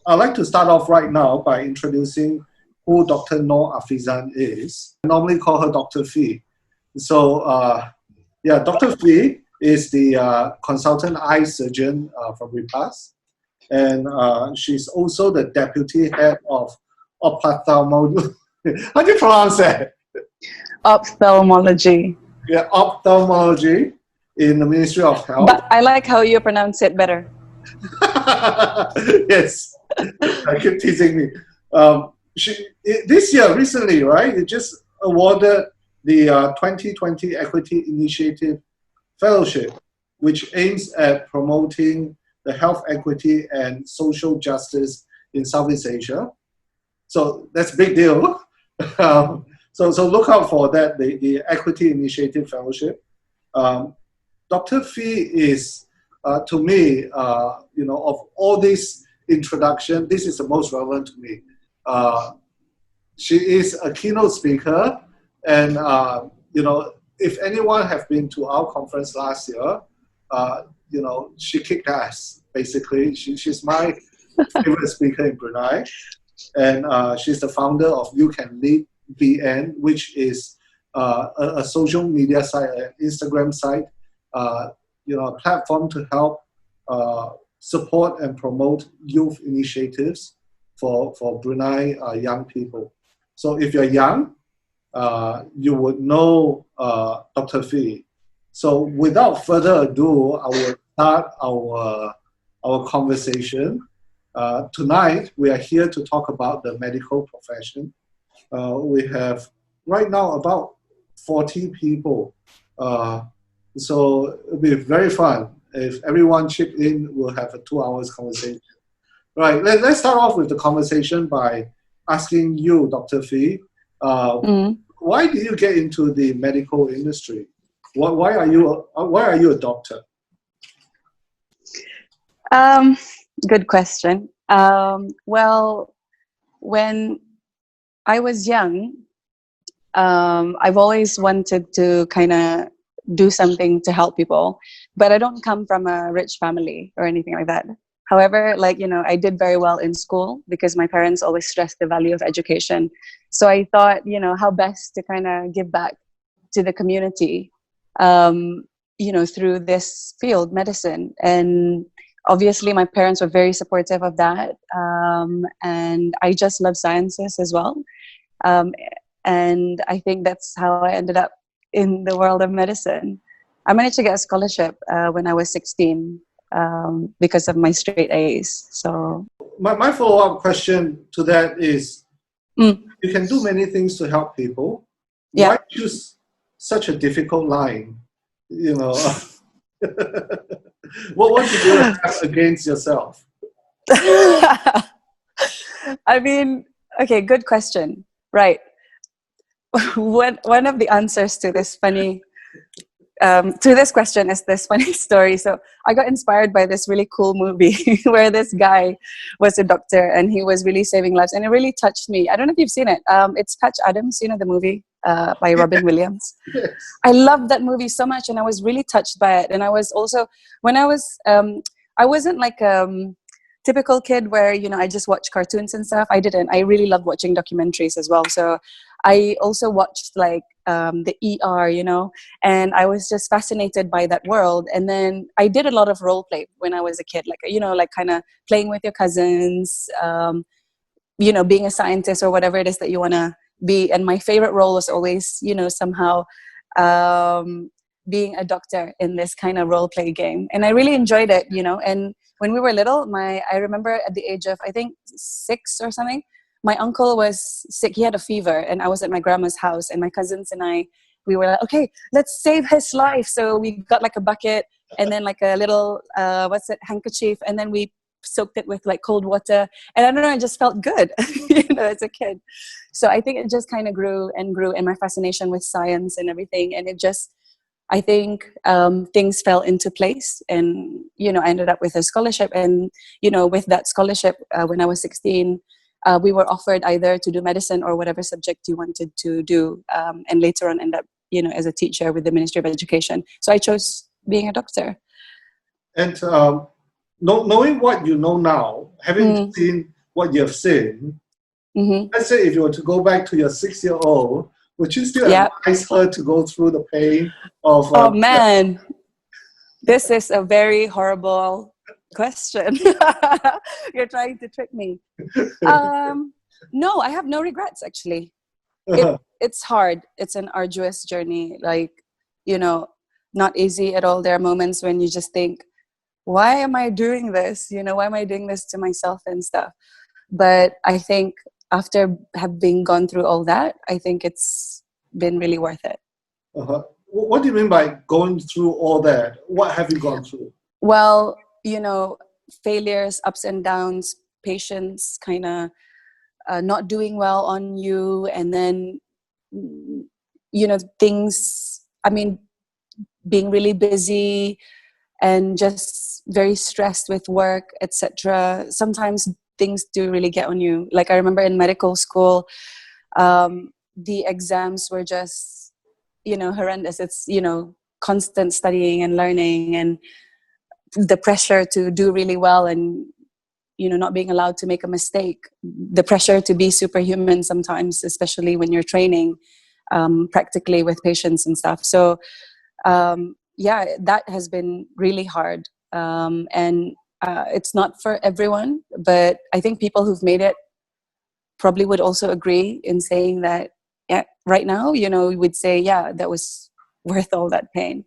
I'd like to start off right now by introducing who Dr. Noor Affizan is. I normally call her Dr. Fee. Dr. Fee is the consultant eye surgeon from Repulse, and she's also the deputy head of ophthalmology. How do you pronounce that? Ophthalmology. Yeah, ophthalmology in the Ministry of Health. But I like how you pronounce it better. Yes, I keep teasing me. This year, recently, right, it just awarded the 2020 Equity Initiative Fellowship, which aims at promoting the health equity and social justice in Southeast Asia. So that's a big deal. So look out for that, the Equity Initiative Fellowship. Dr. Fee is, to me, of all this introduction, this is the most relevant to me. She is a keynote speaker, and if anyone have been to our conference last year, she kicked ass. Basically, she's my favorite speaker in Brunei, and she's the founder of You Can Lead BN, which is a social media site, an Instagram site, a platform to help support and promote youth initiatives for Brunei young people. So if you're young, you would know Dr. Fee. So without further ado, I will start our conversation. Tonight, we are here to talk about the medical profession. We have right now about 40 people. So it'll be very fun. If everyone chip in, we'll have a 2 hours conversation. Right, let's start off with the conversation by asking you, Dr. Fee, why did you get into the medical industry? Why are you a doctor? Good question. Well, when I was young, I've always wanted to kind of do something to help people, but I don't come from a rich family or anything like that. However, I did very well in school because my parents always stressed the value of education. So I thought, how best to kind of give back to the community, through this field, medicine. And obviously my parents were very supportive of that. And I just love sciences as well. And I think that's how I ended up in the world of medicine. I managed to get a scholarship when I was 16 because of my straight A's. So my follow-up question to that is, you can do many things to help people. Yeah. Why choose such a difficult line? What did you have against yourself? I mean, okay, good question. Right. One of the answers to this funny to this question is this funny story. So I got inspired by this really cool movie where this guy was a doctor and he was really saving lives, and it really touched me. I don't know if you've seen it. It's Patch Adams, the movie by Robin Williams. Yes. I loved that movie so much, and I was really touched by it. And I was also, when I was, I wasn't like typical kid where I just watch cartoons and stuff. I didn't. I really loved watching documentaries as well. So I also watched the ER, and I was just fascinated by that world. And then I did a lot of role play when I was a kid, kind of playing with your cousins, being a scientist or whatever it is that you want to be. And my favorite role was always, somehow being a doctor in this kind of role play game. And I really enjoyed it, and when we were little, I remember at the age of, I think 6 or something, my uncle was sick. He had a fever, and I was at my grandma's house, and my cousins and I, we were like, okay, let's save his life. So we got a bucket and then a little, handkerchief, and then we soaked it with cold water. And I don't know, it just felt good, as a kid. So I think it just kind of grew, and my fascination with science and everything. And it just, I think things fell into place, and, I ended up with a scholarship. And, with that scholarship, when I was 16, we were offered either to do medicine or whatever subject you wanted to do. And later on end up, as a teacher with the Ministry of Education. So I chose being a doctor. And knowing what you know now, having Mm, seen what you have seen, mm-hmm. let's say if you were to go back to your 6-year-old, would you still Yeah. advise her to go through the pain of Oh man, this is a very horrible question. You're trying to trick me. Um, no, I have no regrets actually. It's hard. It's an arduous journey. Like, you know, not easy at all. There are moments when you just think, why am I doing this? Why am I doing this to myself and stuff? But I think after having gone through all that, I think it's been really worth it. What do you mean by going through all that? What have you gone through? Well, failures, ups and downs, patients kind of not doing well on you, and then things, I mean, being really busy and just very stressed with work, etc. Sometimes things do really get on you. Like I remember in medical school, the exams were just horrendous. It's constant studying and learning, and the pressure to do really well, and not being allowed to make a mistake, the pressure to be superhuman sometimes, especially when you're training practically with patients and stuff. So yeah, that has been really hard, and it's not for everyone, but I think people who've made it probably would also agree in saying that, yeah, right now, we would say, yeah, that was worth all that pain.